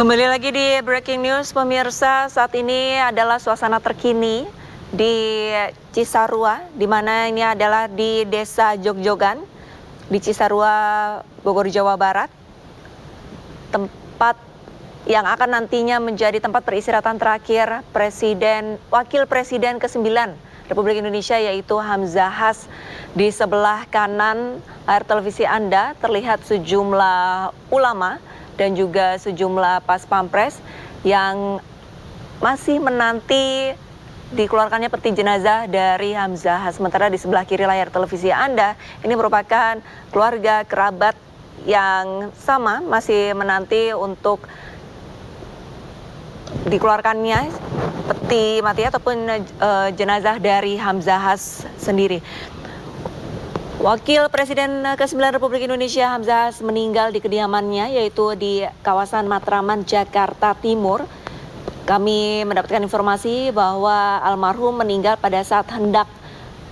Kembali lagi di Breaking News, pemirsa. Saat ini adalah suasana terkini di Cisarua, di mana ini adalah di Desa Jogjogan, di Cisarua, Bogor, Jawa Barat. Tempat yang akan nantinya menjadi tempat peristirahatan terakhir Wakil Presiden ke-9 Republik Indonesia, yaitu Hamzahas. Di sebelah kanan layar televisi Anda terlihat sejumlah ulama dan juga sejumlah pas pampres yang masih menanti dikeluarkannya peti jenazah dari Hamzahas. Sementara di sebelah kiri layar televisi Anda, ini merupakan keluarga kerabat yang sama masih menanti untuk dikeluarkannya peti mati ataupun jenazah dari Hamzahas sendiri. Wakil Presiden ke-9 Republik Indonesia Hamzahas meninggal di kediamannya, yaitu di kawasan Matraman, Jakarta Timur. Kami mendapatkan informasi bahwa almarhum meninggal pada saat hendak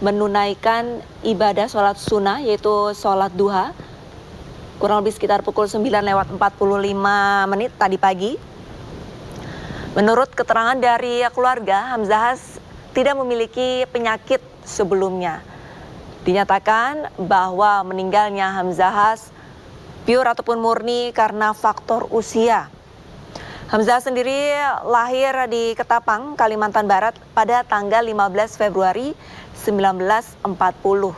menunaikan ibadah sholat sunnah, yaitu sholat duha, kurang lebih sekitar pukul 9:45 tadi pagi. Menurut keterangan dari keluarga, Hamzahas tidak memiliki penyakit sebelumnya. Dinyatakan bahwa meninggalnya Hamzahas pure ataupun murni karena faktor usia. Hamzahas sendiri lahir di Ketapang, Kalimantan Barat pada tanggal 15 Februari 1940.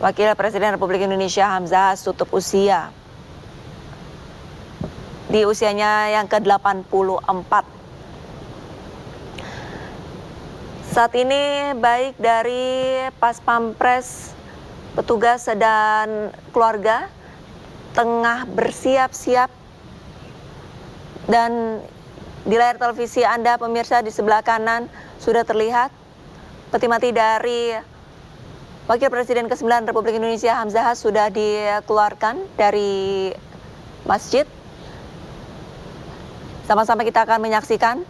Wakil Presiden Republik Indonesia Hamzahas tutup usia di usianya yang ke-84. Saat ini baik dari pas pampres, petugas dan keluarga tengah bersiap-siap, dan di layar televisi Anda pemirsa di sebelah kanan sudah terlihat peti mati dari Wakil Presiden ke-9 Republik Indonesia Hamzahas sudah dikeluarkan dari masjid. Sama-sama kita akan menyaksikan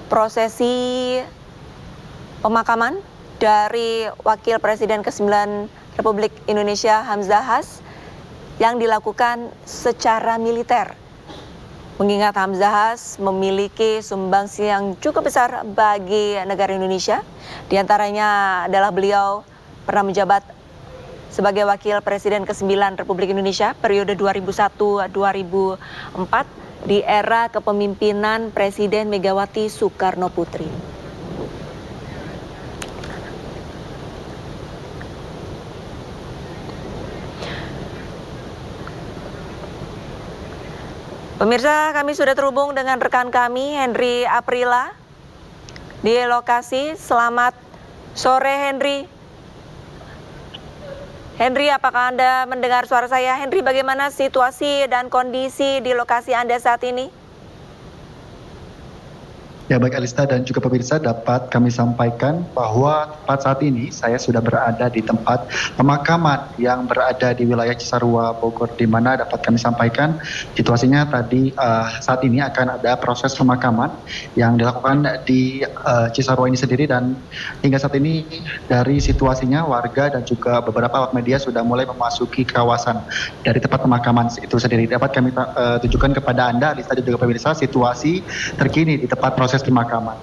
prosesi pemakaman dari Wakil Presiden ke-9 Republik Indonesia Hamzahas yang dilakukan secara militer. Mengingat Hamzahas memiliki sumbangsi yang cukup besar bagi negara Indonesia. Di antaranya adalah beliau pernah menjabat sebagai Wakil Presiden ke-9 Republik Indonesia periode 2001-2004 di era kepemimpinan Presiden Megawati Soekarno Putri. Pemirsa, kami sudah terhubung dengan rekan kami Henry Aprila di lokasi. Selamat sore, Henry. Henry, apakah Anda mendengar suara saya? Henry, bagaimana situasi dan kondisi di lokasi Anda saat ini? Ya, baik Alista dan juga pemirsa, dapat kami sampaikan bahwa tepat saat ini saya sudah berada di tempat pemakaman yang berada di wilayah Cisarua, Bogor, di mana dapat kami sampaikan situasinya tadi saat ini akan ada proses pemakaman yang dilakukan di Cisarua ini sendiri, dan hingga saat ini dari situasinya warga dan juga beberapa awak media sudah mulai memasuki kawasan dari tempat pemakaman itu sendiri. Dapat kami tunjukkan kepada Anda, Alista dan juga pemirsa, situasi terkini di tempat proses pemakaman.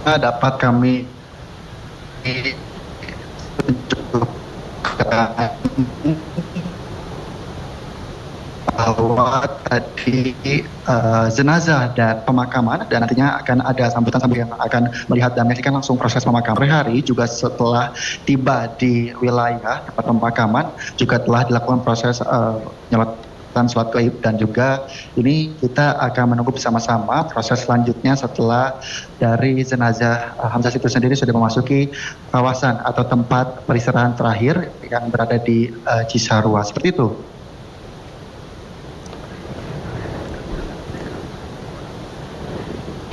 Dapat kami bahwa tadi jenazah dan pemakaman, dan nantinya akan ada sambutan-sambutan yang akan melihat dan menyaksikan langsung proses pemakaman. Hari juga setelah tiba di wilayah tempat pemakaman juga telah dilakukan proses nyelatan sholat gaib, dan juga ini kita akan menunggu bersama-sama proses selanjutnya setelah dari jenazah Hamzahas itu sendiri sudah memasuki kawasan atau tempat peristirahatan terakhir yang berada di Cisarua. Seperti itu.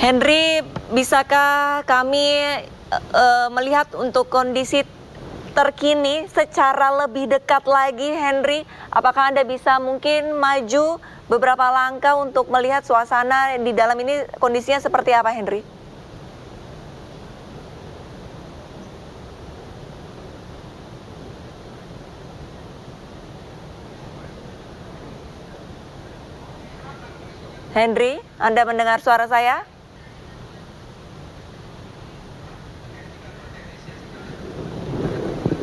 Henry, bisakah kami melihat untuk kondisi terkini secara lebih dekat lagi, Henry? Apakah Anda bisa mungkin maju beberapa langkah untuk melihat suasana di dalam ini kondisinya seperti apa, Henry? Henry, Anda mendengar suara saya?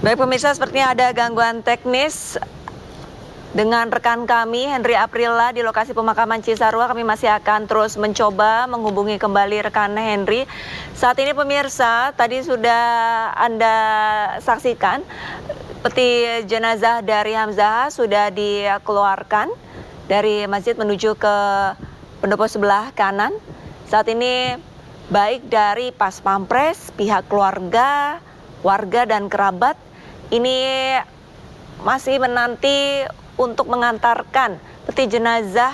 Baik pemirsa, sepertinya ada gangguan teknis dengan rekan kami Henry Aprila di lokasi pemakaman Cisarua. Kami masih akan terus mencoba menghubungi kembali rekan Henry. Saat ini pemirsa, tadi sudah Anda saksikan peti jenazah dari Hamzahas sudah dikeluarkan dari masjid menuju ke pendopo sebelah kanan. Saat ini baik dari Pas Pampres, pihak keluarga, warga dan kerabat ini masih menanti untuk mengantarkan peti jenazah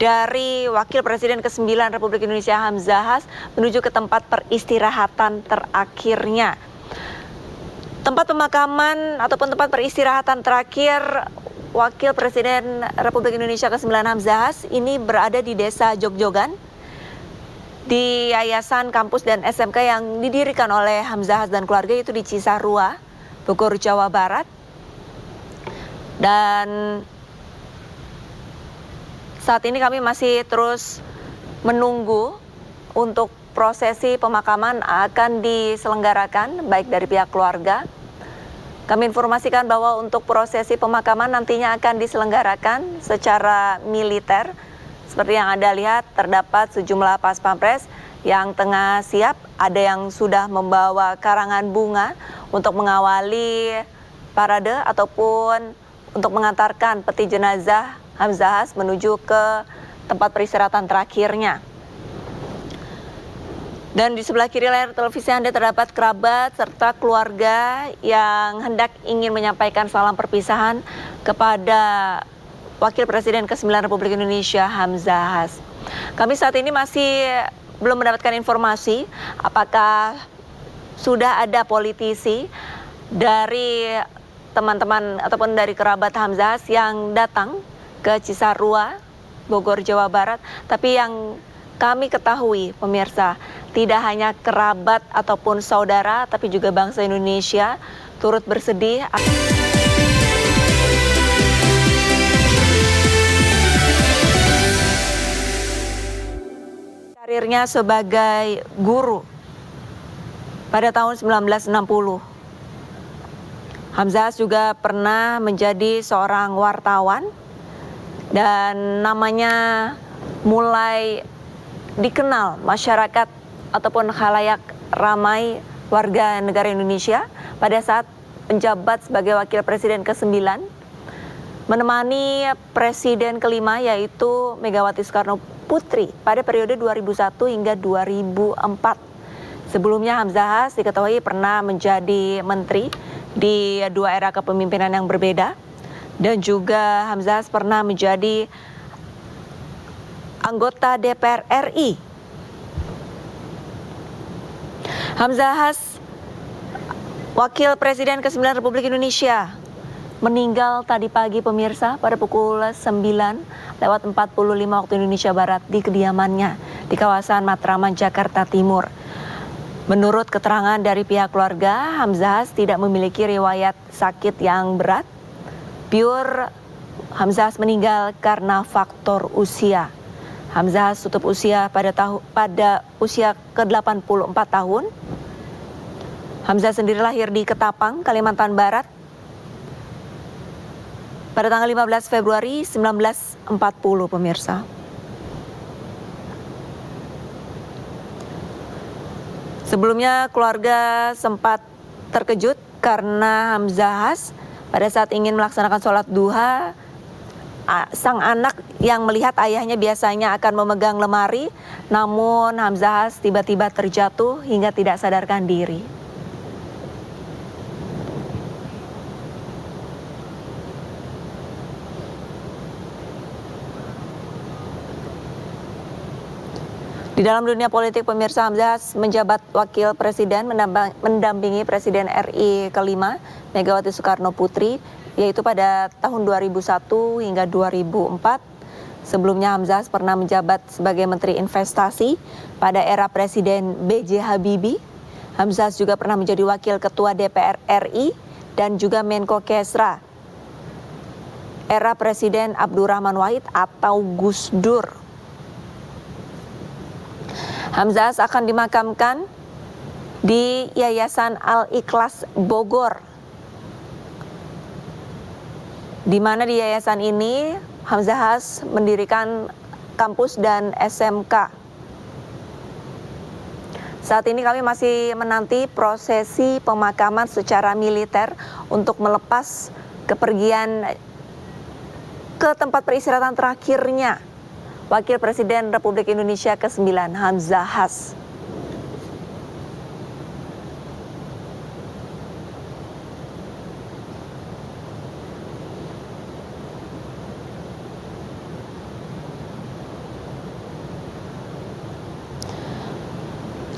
dari Wakil Presiden ke-9 Republik Indonesia Hamzahas menuju ke tempat peristirahatan terakhirnya. Tempat pemakaman ataupun tempat peristirahatan terakhir Wakil Presiden Republik Indonesia ke-9 Hamzahas ini berada di Desa Jogjogan, di Yayasan Kampus dan SMK yang didirikan oleh Hamzahas dan keluarga, itu di Cisarua, Bogor, Jawa Barat. Dan saat ini kami masih terus menunggu untuk prosesi pemakaman akan diselenggarakan baik dari pihak keluarga. Kami informasikan bahwa untuk prosesi pemakaman nantinya akan diselenggarakan secara militer. Seperti yang Anda lihat, terdapat sejumlah pas pampres yang tengah siap, ada yang sudah membawa karangan bunga untuk mengawali parade ataupun untuk mengantarkan peti jenazah Hamzahas menuju ke tempat peristirahatan terakhirnya. Dan di sebelah kiri layar televisi Anda terdapat kerabat serta keluarga yang hendak ingin menyampaikan salam perpisahan kepada Wakil Presiden ke-9 Republik Indonesia Hamzahas. Kami saat ini masih belum mendapatkan informasi apakah sudah ada politisi dari teman-teman ataupun dari kerabat Hamzahas yang datang ke Cisarua, Bogor, Jawa Barat. Tapi yang kami ketahui pemirsa, tidak hanya kerabat ataupun saudara, tapi juga bangsa Indonesia turut bersedih. Karirnya sebagai guru pada tahun 1960. Hamzahas juga pernah menjadi seorang wartawan dan namanya mulai dikenal masyarakat ataupun khalayak ramai warga negara Indonesia pada saat menjabat sebagai Wakil Presiden ke-9 menemani Presiden kelima yaitu Megawati Soekarno Putri pada periode 2001 hingga 2004. Sebelumnya Hamzahas diketahui pernah menjadi menteri di dua era kepemimpinan yang berbeda, dan juga Hamzahas pernah menjadi anggota DPR RI. Hamzahas, Wakil Presiden ke-9 Republik Indonesia, meninggal tadi pagi pemirsa pada pukul 9:45 waktu Indonesia Barat di kediamannya di kawasan Matraman, Jakarta Timur. Menurut keterangan dari pihak keluarga, Hamzahas tidak memiliki riwayat sakit yang berat. Pure Hamzahas meninggal karena faktor usia. Hamzahas tutup usia pada usia ke-84 tahun. Hamzahas sendiri lahir di Ketapang, Kalimantan Barat pada tanggal 15 Februari 1940 pemirsa. Sebelumnya keluarga sempat terkejut karena Hamzahas pada saat ingin melaksanakan sholat duha, sang anak yang melihat ayahnya biasanya akan memegang lemari, namun Hamzahas tiba-tiba terjatuh hingga tidak sadarkan diri. Di dalam dunia politik pemirsa, Hamzahas menjabat Wakil Presiden mendampingi Presiden RI kelima Megawati Soekarno Putri, yaitu pada tahun 2001 hingga 2004. Sebelumnya Hamzahas pernah menjabat sebagai Menteri Investasi pada era Presiden B.J. Habibie. Hamzahas juga pernah menjadi Wakil Ketua DPR RI dan juga Menko Kesra era Presiden Abdurrahman Wahid atau Gus Dur. Hamzahas akan dimakamkan di Yayasan Al-Ikhlas Bogor, di mana di yayasan ini Hamzahas mendirikan kampus dan SMK. Saat ini kami masih menanti prosesi pemakaman secara militer untuk melepas kepergian ke tempat peristirahatan terakhirnya Wakil Presiden Republik Indonesia ke-9 Hamzahas.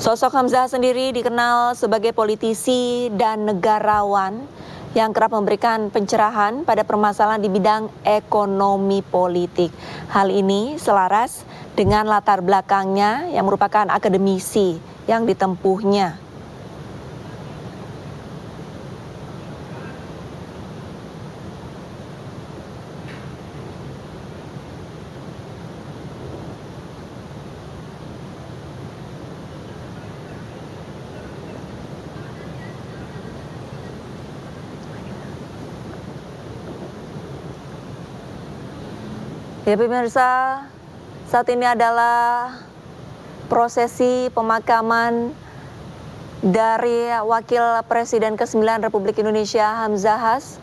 Sosok Hamzahas sendiri dikenal sebagai politisi dan negarawan yang kerap memberikan pencerahan pada permasalahan di bidang ekonomi politik. Hal ini selaras dengan latar belakangnya yang merupakan akademisi yang ditempuhnya. Ya pemirsa, saat ini adalah prosesi pemakaman dari Wakil Presiden ke-9 Republik Indonesia Hamzahas.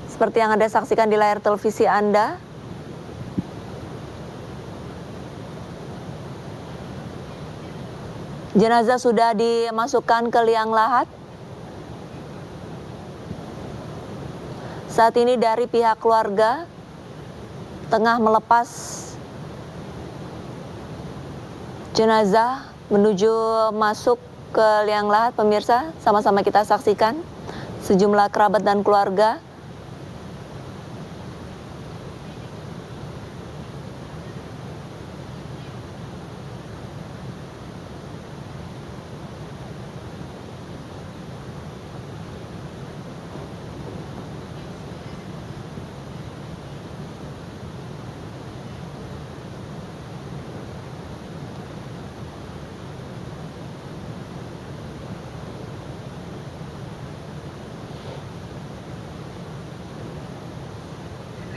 Seperti yang Anda saksikan di layar televisi Anda. Jenazah sudah dimasukkan ke liang lahat. Saat ini dari pihak keluarga tengah melepas jenazah menuju masuk ke liang lahat. Pemirsa, sama-sama kita saksikan sejumlah kerabat dan keluarga.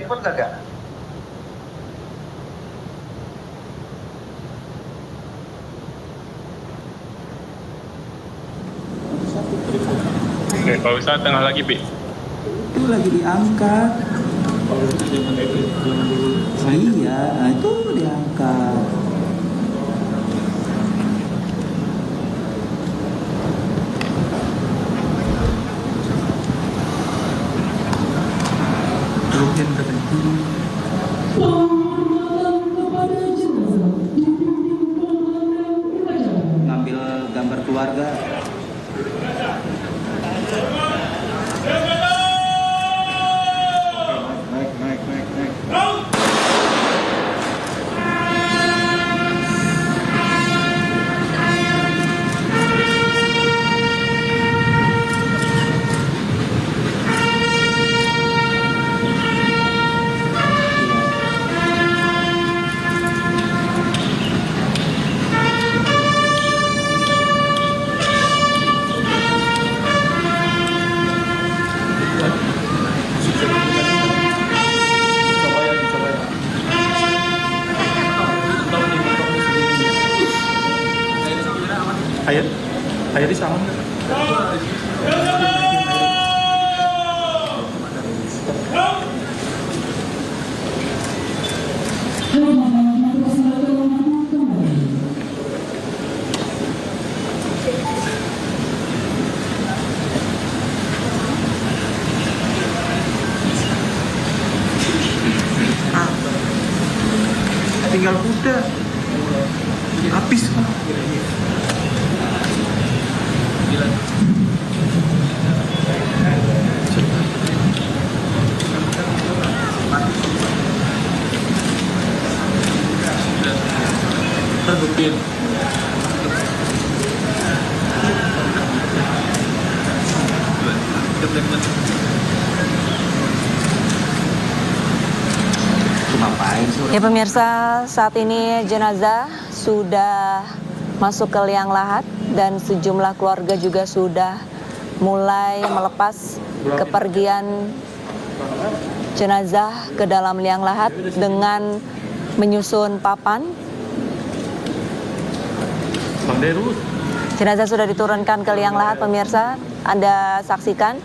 Telepon kagak? Oke, Pak Ustadz tengah lagi, Pi. Itu lagi diangkat. Iya, nah itu diangkat. Turunin katanya. Ngambil gambar keluarga. Naik. Air di sama. Tinggal kuda. Habis. Terbukti. Ya pemirsa, saat ini jenazah sudah masuk ke liang lahat dan sejumlah keluarga juga sudah mulai melepas kepergian jenazah ke dalam liang lahat dengan menyusun papan. Jenazah sudah diturunkan ke liang lahat, pemirsa. Anda saksikan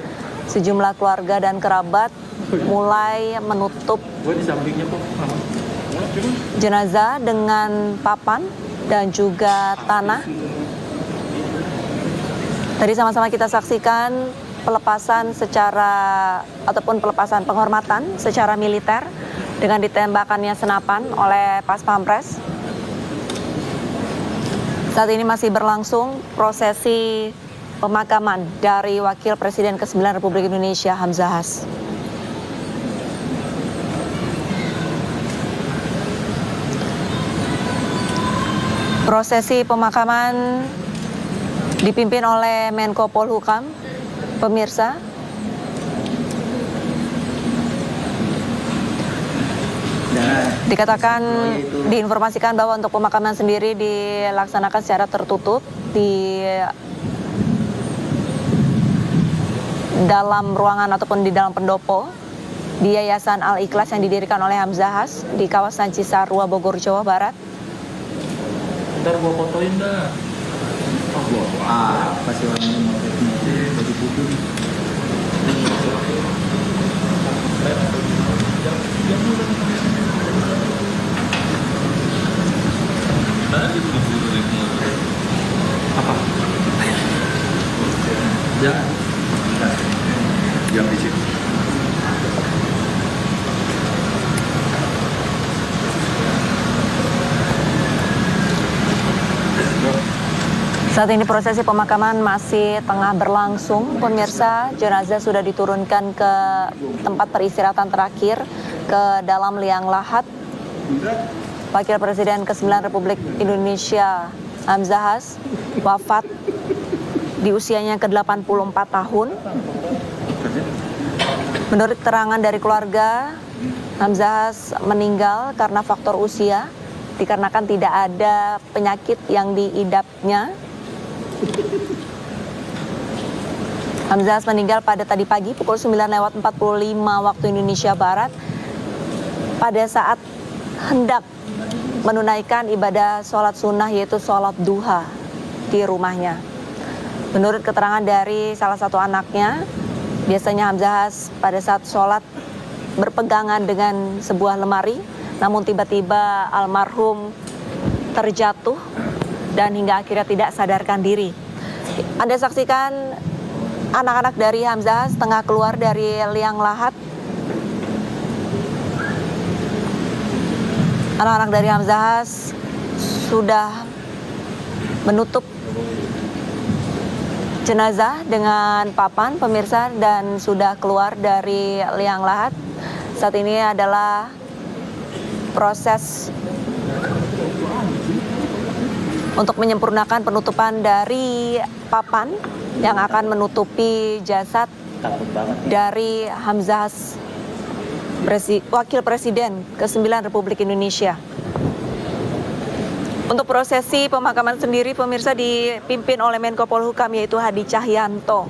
sejumlah keluarga dan kerabat mulai menutup jenazah dengan papan dan juga tanah. Tadi sama-sama kita saksikan pelepasan pelepasan penghormatan secara militer dengan ditembakannya senapan oleh Pas Pampres. Saat ini masih berlangsung prosesi pemakaman dari Wakil Presiden ke-9 Republik Indonesia Hamzahas. Prosesi pemakaman dipimpin oleh Menko Polhukam, pemirsa. Dikatakan, diinformasikan bahwa untuk pemakaman sendiri dilaksanakan secara tertutup di dalam ruangan ataupun di dalam pendopo di Yayasan Al-Ikhlas yang didirikan oleh Hamzahas di kawasan Cisarua, Bogor, Jawa Barat. Ntar gua fotoin dah. Apa sih orangnya mau baju putih? Apa? Jangan. Jangan di situ. Saat ini prosesi pemakaman masih tengah berlangsung, pemirsa. Jenazah sudah diturunkan ke tempat peristirahatan terakhir ke dalam liang lahat. Wakil Presiden ke-9 Republik Indonesia Hamzahas wafat di usianya ke-84 tahun. Menurut keterangan dari keluarga, Hamzahas meninggal karena faktor usia, dikarenakan tidak ada penyakit yang diidapnya. Hamzahas meninggal pada tadi pagi pukul 9:45 waktu Indonesia Barat pada saat hendak menunaikan ibadah sholat sunnah, yaitu sholat duha di rumahnya. Menurut keterangan dari salah satu anaknya, biasanya Hamzahas pada saat sholat berpegangan dengan sebuah lemari, namun tiba-tiba almarhum terjatuh dan hingga akhirnya tidak sadarkan diri. Anda saksikan anak-anak dari Hamzahas tengah keluar dari liang lahat. Anak-anak dari Hamzahas sudah menutup jenazah dengan papan, pemirsa, dan sudah keluar dari liang lahat. Saat ini adalah proses untuk menyempurnakan penutupan dari papan yang akan menutupi jasad dari Hamzahas, Wakil Presiden ke-9 Republik Indonesia. Untuk prosesi pemakaman sendiri, pemirsa, dipimpin oleh Menko Polhukam, yaitu Hadi Cahyanto.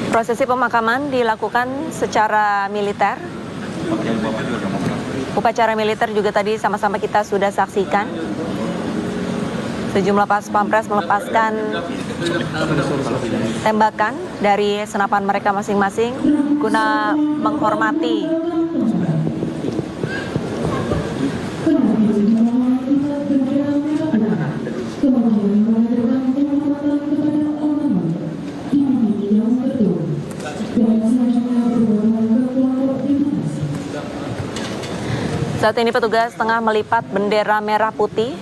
Prosesi pemakaman dilakukan secara militer. Upacara militer juga tadi sama-sama kita sudah saksikan. Sejumlah Pas Pampres melepaskan tembakan dari senapan mereka masing-masing guna menghormati Saat ini petugas tengah melipat bendera merah putih.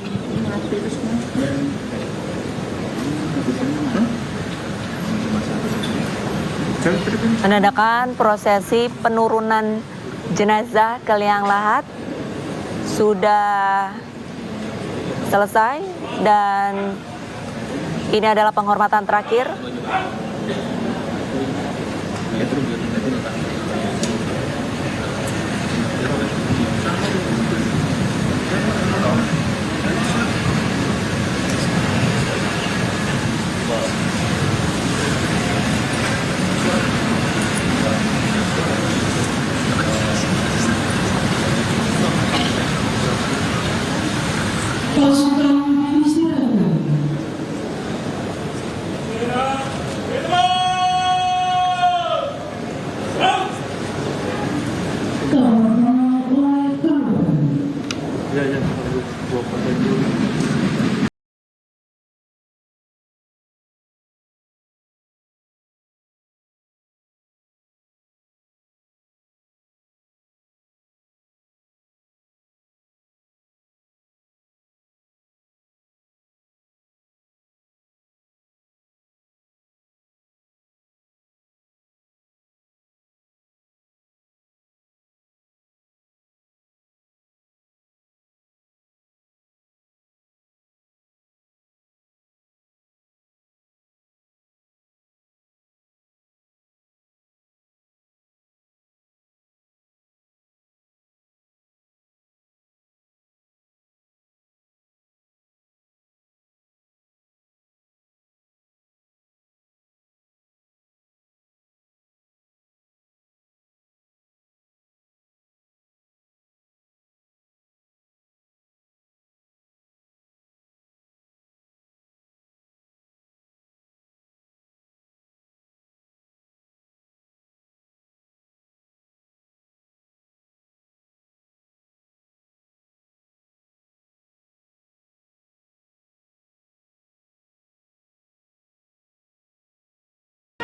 Menandakan prosesi penurunan jenazah ke liang lahat sudah selesai dan ini adalah penghormatan terakhir.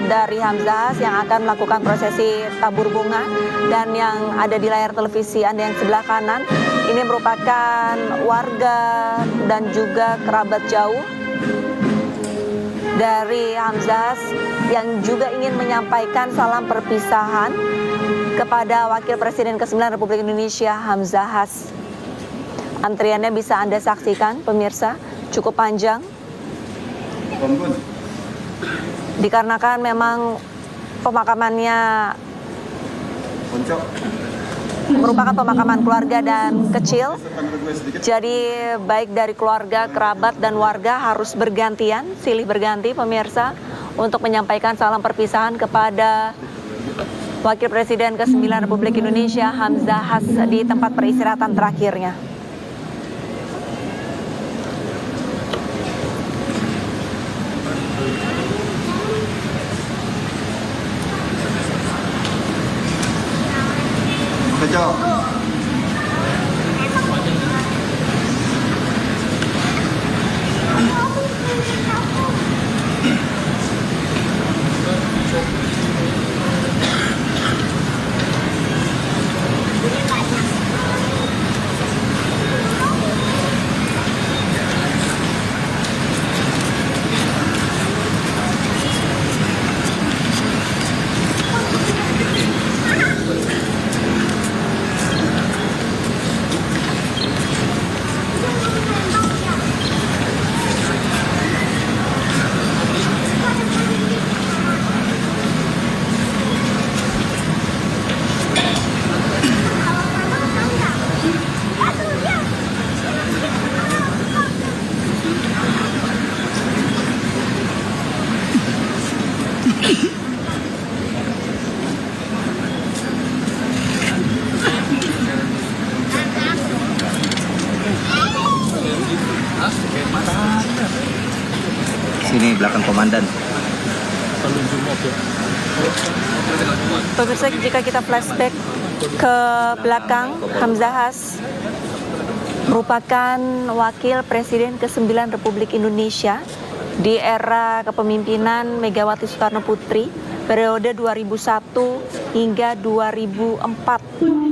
dari Hamzahas yang akan melakukan prosesi tabur bunga, dan yang ada di layar televisi Anda yang sebelah kanan ini merupakan warga dan juga kerabat jauh dari Hamzahas yang juga ingin menyampaikan salam perpisahan kepada Wakil Presiden ke-9 Republik Indonesia Hamzahas. Antriannya bisa Anda saksikan pemirsa, cukup panjang. Dikarenakan memang pemakamannya merupakan pemakaman keluarga dan kecil, jadi baik dari keluarga, kerabat, dan warga harus bergantian, silih berganti pemirsa, untuk menyampaikan salam perpisahan kepada Wakil Presiden ke-9 Republik Indonesia Hamzahas di tempat peristirahatan terakhirnya. Sini belakang komandan. Pemirsa, jika kita flashback ke belakang, Hamzahas merupakan Wakil Presiden ke-9 Republik Indonesia di era kepemimpinan Megawati Soekarno Putri periode 2001 hingga 2004.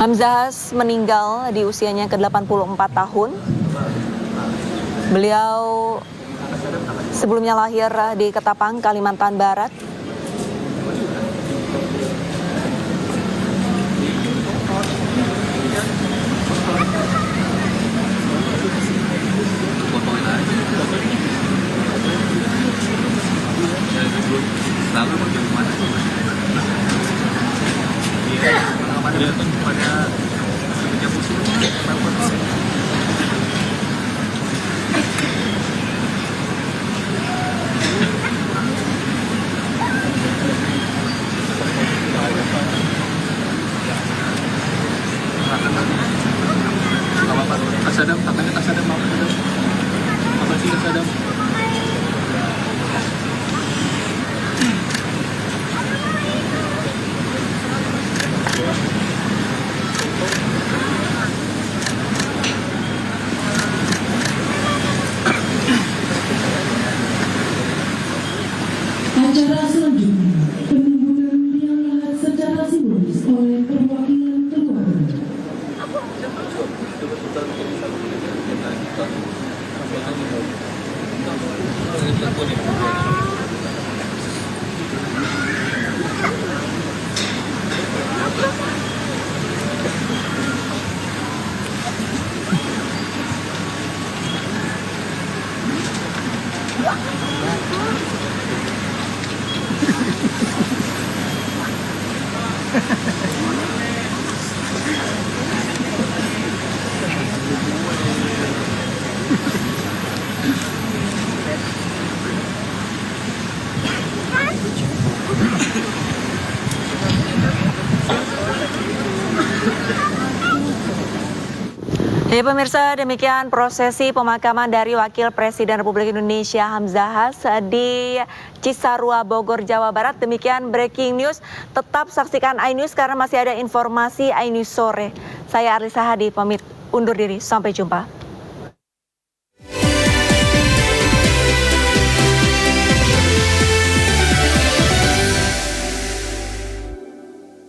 Hamzahas meninggal di usianya ke-84 tahun. Beliau sebelumnya lahir di Ketapang, Kalimantan Barat. Kasadam, katanya Kasadam mau. Apa sih Kasadam? Acara selanjutnya, penimbunan tiang lahat secara simbolis oleh perwakilan keluarga. Ya pemirsa, demikian prosesi pemakaman dari Wakil Presiden Republik Indonesia Hamzahas di Cisarua, Bogor, Jawa Barat. Demikian breaking news. Tetap saksikan iNews karena masih ada informasi iNews sore. Saya Arlisa Hadi pamit undur diri, sampai jumpa.